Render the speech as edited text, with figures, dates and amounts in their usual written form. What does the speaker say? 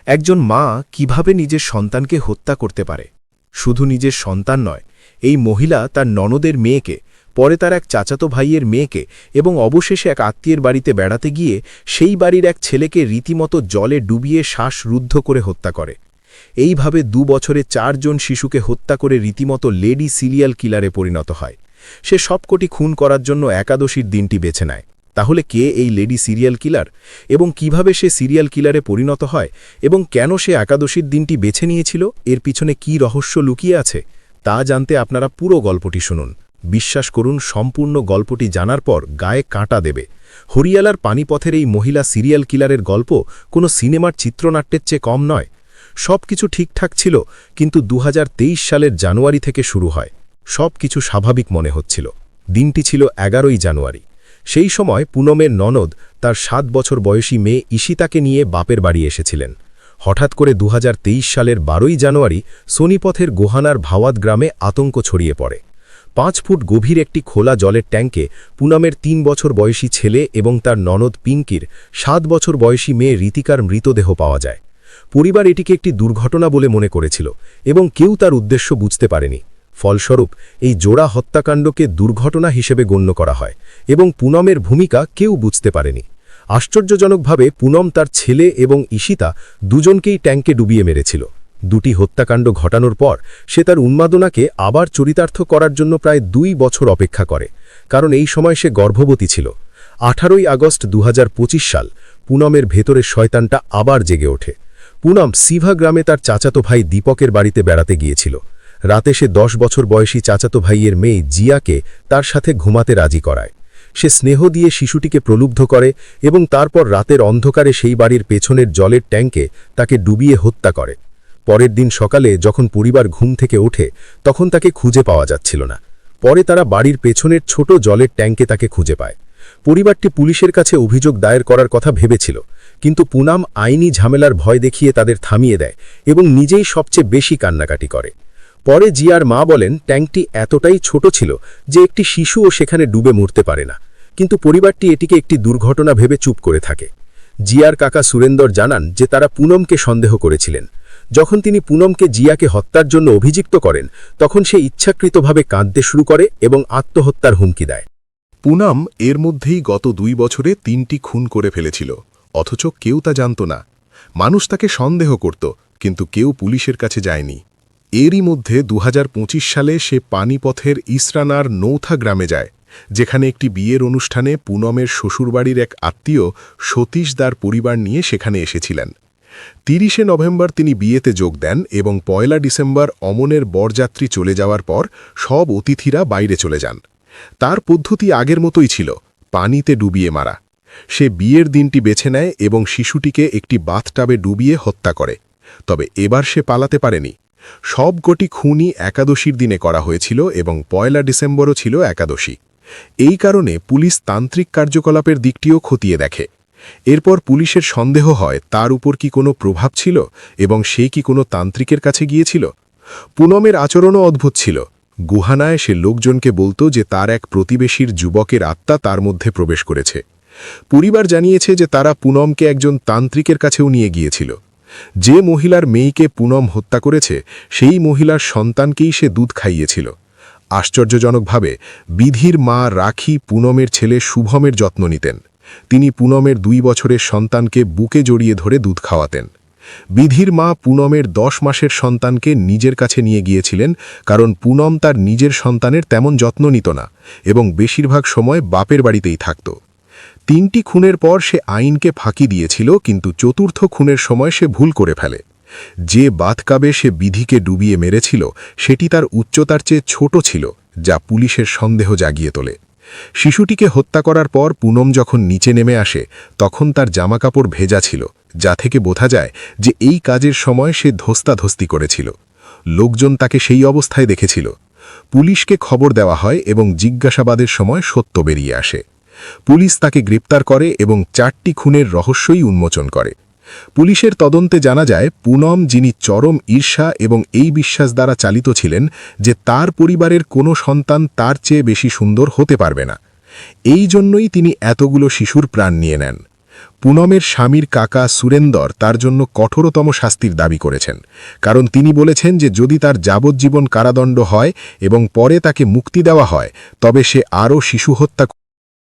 একজন মা কিভাবে নিজের সন্তানকে হত্যা করতে পারে? শুধু নিজের সন্তান নয়, এই মহিলা তার ননদের মেয়েকে, পরে তার এক চাচাতো ভাইয়ের মেয়েকে এবং অবশেষে এক আত্মীয়ের বাড়িতে বেড়াতে গিয়ে সেই বাড়ির এক ছেলেকে রীতিমতো জলে ডুবিয়ে শ্বাসরুদ্ধ করে হত্যা করে। এইভাবে 2 বছরে 4 জন শিশুকে হত্যা করে রীতিমতো লেডি সিরিয়াল কিলারে পরিণত হয়। সে সবকটি খুন করার জন্য একাদশীর দিনটি বেছে নেয়। তাহলে কে এই লেডি সিরিয়াল কিলার এবং কিভাবে সে সিরিয়াল কিলারে পরিণত হয় এবং কেন সে একাদশীর দিনটি বেছে নিয়েছিল, এর পিছনে কি রহস্য লুকিয়ে আছে, তা জানতে আপনারা পুরো গল্পটি শুনুন। বিশ্বাস করুন, সম্পূর্ণ গল্পটি জানার পর গায়ে কাঁটা দেবে। হরিয়ালার পানিপথের এই মহিলা সিরিয়াল কিলারের গল্প কোনো সিনেমার চিত্রনাট্যের চেয়ে কম নয়। সব কিছু ঠিকঠাক ছিল, কিন্তু 2023 সালের জানুয়ারি থেকে শুরু হয়। সব কিছু স্বাভাবিক মনে হচ্ছিল। দিনটি ছিল 11ই জানুয়ারি। সেই সময় পুনমের ননদ তার 7 বছর বয়সী মেয়ে ঈশিতাকে নিয়ে বাপের বাড়ি এসেছিলেন। হঠাৎ করে 2023 সালের 12ই জানুয়ারি সোনিপথের গোহানার ভাওয়াত গ্রামে আতঙ্ক ছড়িয়ে পড়ে। 5 ফুট গভীর একটি খোলা জলের ট্যাঙ্কে পুনমের 3 বছর বয়সী ছেলে এবং তার ননদ পিঙ্কির 7 বছর বয়সী মেয়ে রীতিকার মৃতদেহ পাওয়া যায়। পরিবার এটিকে একটি দুর্ঘটনা বলে মনে করেছিল এবং কেউ তার উদ্দেশ্য বুঝতে পারেনি। ফলস্বরূপ এই জোড়া হত্যাকাণ্ডকে দুর্ঘটনা হিসেবে গণ্য করা হয় এবং পুনমের ভূমিকা কেউ বুঝতে পারেনি। আশ্চর্যজনকভাবে পুনম তার ছেলে এবং ঈশিতা দুজনকেই ট্যাঙ্কে ডুবিয়ে মেরেছিল। দুটি হত্যাকাণ্ড ঘটানোর পর সে তার উন্মাদনাকে আবার চরিতার্থ করার জন্য প্রায় 2 বছর অপেক্ষা করে, কারণ এই সময় সে গর্ভবতী ছিল। 18ই আগস্ট 2025 সাল পুনমের ভেতরের শয়তানটা আবার জেগে ওঠে। পুনম সিভা গ্রামে তার চাচাতো ভাই দীপকের বাড়িতে বেড়াতে গিয়েছিল। রাতে সে 10 বছর বয়সী চাচাতো ভাইয়ের মেয়ে জিয়াকে তার সাথে ঘুমাতে রাজি করায়। সে স্নেহ দিয়ে শিশুটিকে প্রলুব্ধ করে এবং তারপর রাতের অন্ধকারে সেই বাড়ির পেছনের জলের ট্যাঙ্কে তাকে ডুবিয়ে হত্যা করে। পরের দিন সকালে যখন পরিবার ঘুম থেকে ওঠে, তখন তাকে খুঁজে পাওয়া যাচ্ছিল না। পরে তারা বাড়ির পেছনের ছোট জলের ট্যাঙ্কে তাকে খুঁজে পায়। পরিবারটি পুলিশের কাছে অভিযোগ দায়ের করার কথা ভেবেছিল, কিন্তু পুনম আইনি ঝামেলার ভয় দেখিয়ে তাদের থামিয়ে দেয় এবং নিজেই সবচেয়ে বেশি কান্নাকাটি করে। পরে জিয়ার মা বলেন, ট্যাঙ্কটি এতটাই ছোট ছিল যে একটি শিশুও সেখানে ডুবে মরতে পারে না, কিন্তু পরিবারটি এটিকে একটি দুর্ঘটনা ভেবে চুপ করে থাকে। জিয়ার কাকা সুরেন্দর জানান যে তারা পুনমকে সন্দেহ করেছিলেন। যখন তিনি পুনমকে জিয়াকে হত্যার জন্য অভিযুক্ত করেন, তখন সে ইচ্ছাকৃতভাবে কাঁদতে শুরু করে এবং আত্মহত্যার হুমকি দেয়। পুনম এর মধ্যেই গত 2 বছরে 3টি খুন করে ফেলেছিল, অথচ কেউ তা জানত না। মানুষ তাকে সন্দেহ করত, কিন্তু কেউ পুলিশের কাছে যায়নি। এরই মধ্যে 2025 সালে সে পানিপথের ইসরানার নৌথা গ্রামে যায়, যেখানে একটি বিয়ের অনুষ্ঠানে পুনমের শ্বশুরবাড়ির এক আত্মীয় সতীশ দার পরিবার নিয়ে সেখানে এসেছিলেন। 30শে নভেম্বর তিনি বিয়েতে যোগ দেন এবং 1 ডিসেম্বর অমনের বরযাত্রী চলে যাওয়ার পর সব অতিথিরা বাইরে চলে যান। তার পদ্ধতি আগের মতোই ছিল, পানিতে ডুবিয়ে মারা। সে বিয়ের দিনটি বেছে নেয় এবং শিশুটিকে একটি বাথটাবে ডুবিয়ে হত্যা করে। তবে এবার সে পালাতে পারেনি। সবকটি খুনই একাদশীর দিনে করা হয়েছিল এবং 1 ডিসেম্বরও ছিল একাদশী। এই কারণে পুলিশ তান্ত্রিক কার্যকলাপের দিকটিও খতিয়ে দেখে। এরপর পুলিশের সন্দেহ হয় তার উপর কি কোনো প্রভাব ছিল এবং সে কি কোনো তান্ত্রিকের কাছে গিয়েছিল। পুনমের আচরণও অদ্ভুত ছিল। গুহানায় সে লোকজনকে বলতো যে তার এক প্রতিবেশীর যুবকের আত্মা তার মধ্যে প্রবেশ করেছে। পরিবার জানিয়েছে যে তারা পুনমকে একজন তান্ত্রিকের কাছেও নিয়ে গিয়েছিল। যে মহিলার মেয়েকে পুনম হত্যা করেছে, সেই মহিলার সন্তানকেই সে দুধ খাইয়েছিল। আশ্চর্যজনকভাবে বিধির মা রাখি পুনমের ছেলে শুভমের যত্ন নিতেন। তিনি পুনমের 2 বছরের সন্তানকে বুকে জড়িয়ে ধরে দুধ খাওয়াতেন। বিধির মা পুনমের 10 মাসের সন্তানকে নিজের কাছে নিয়ে গিয়েছিলেন, কারণ পুনম তার নিজের সন্তানের তেমন যত্ন নিত না এবং বেশিরভাগ সময় বাপের বাড়িতেই থাকত। 3টি খুনের পর সে আইনকে ফাঁকি দিয়েছিল, কিন্তু চতুর্থ খুনের সময় সে ভুল করে ফেলে। যে বাথটাবে সে বিধিকে ডুবিয়ে মেরেছিল, সেটি তার উচ্চতার চেয়ে ছোট ছিল, যা পুলিশের সন্দেহ জাগিয়ে তোলে। শিশুটিকে হত্যা করার পর পুনম যখন নিচে নেমে আসে, তখন তার জামাকাপড় ভেজা ছিল, যা থেকে বোঝা যায় যে এই কাজের সময় সে ধস্তাধস্তি করেছিল। লোকজন তাকে সেই অবস্থায় দেখেছিল। পুলিশকে খবর দেওয়া হয় এবং জিজ্ঞাসাবাদের সময় সত্য বেরিয়ে আসে। পুলিশ তাকে গ্রেপ্তার করে এবং 4টি খুনের রহস্যই উন্মোচন করে। পুলিশের তদন্তে জানা যায় পুনম, যিনি চরম ঈর্ষা এবং এই বিশ্বাস দ্বারা চালিত ছিলেন যে তার পরিবারের কোনো সন্তান তার চেয়ে বেশি সুন্দর হতে পারবে না, এই জন্যই তিনি এতগুলো শিশুর প্রাণ নিয়ে নেন। পুনমের স্বামীর কাকা সুরেন্দর তার জন্য কঠোরতম শাস্তির দাবি করেছেন, কারণ তিনি বলেছেন যে যদি তার যাবজ্জীবন কারাদণ্ড হয় এবং পরে তাকে মুক্তি দেওয়া হয় তবে সে আরও শিশু হত্যা